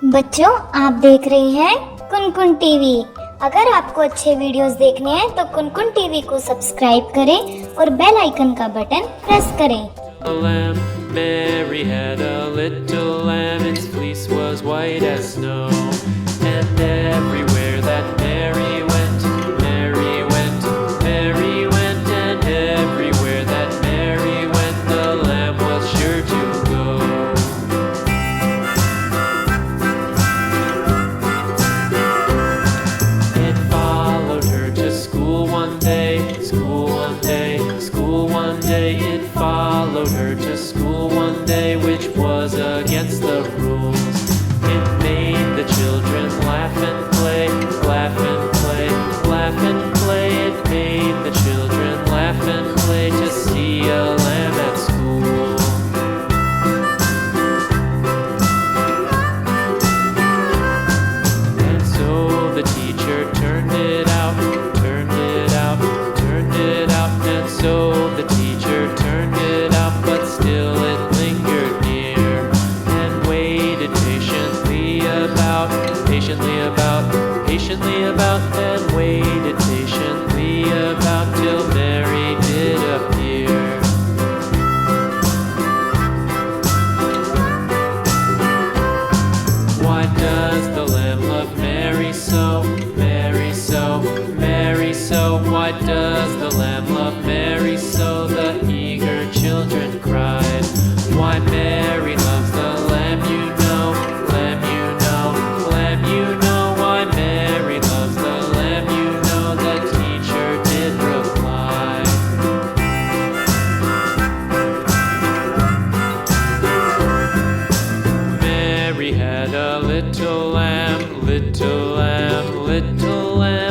बच्चों, आप देख रहे हैं कुन कुन टीवी। अगर आपको अच्छे वीडियोस देखने हैं तो कुन कुन टीवी को सब्सक्राइब करें और बेल आइकन का बटन प्रेस करें। A lamb, Mary had a little lamb, its fleece was white as snow. And everywhere that Mary went, Mary went, Mary went, and everywhere that Mary went, the lamb was sure to go. It followed her to school one day, school one day, school one day. It followed her to school one day, which was against the rules. It made the children laugh and play, laugh and play, laugh and play. It made the children laugh and play to see a lamb at school. And so the teacher turned it out, turned it out, turned it out. And so the teacher turned it out, but still it lingered near and waited patiently about, patiently about, patiently about, and waited patiently about till Mary did appear. Why does the lamb love Mary so, Mary so, Mary so? Why does the lamb love Mary so? The eager children cried. Why Mary loves the lamb, you know, lamb, you know, lamb, you know. Why Mary loves the lamb, you know, the teacher did reply. Mary had a little lamb, little lamb, little lamb.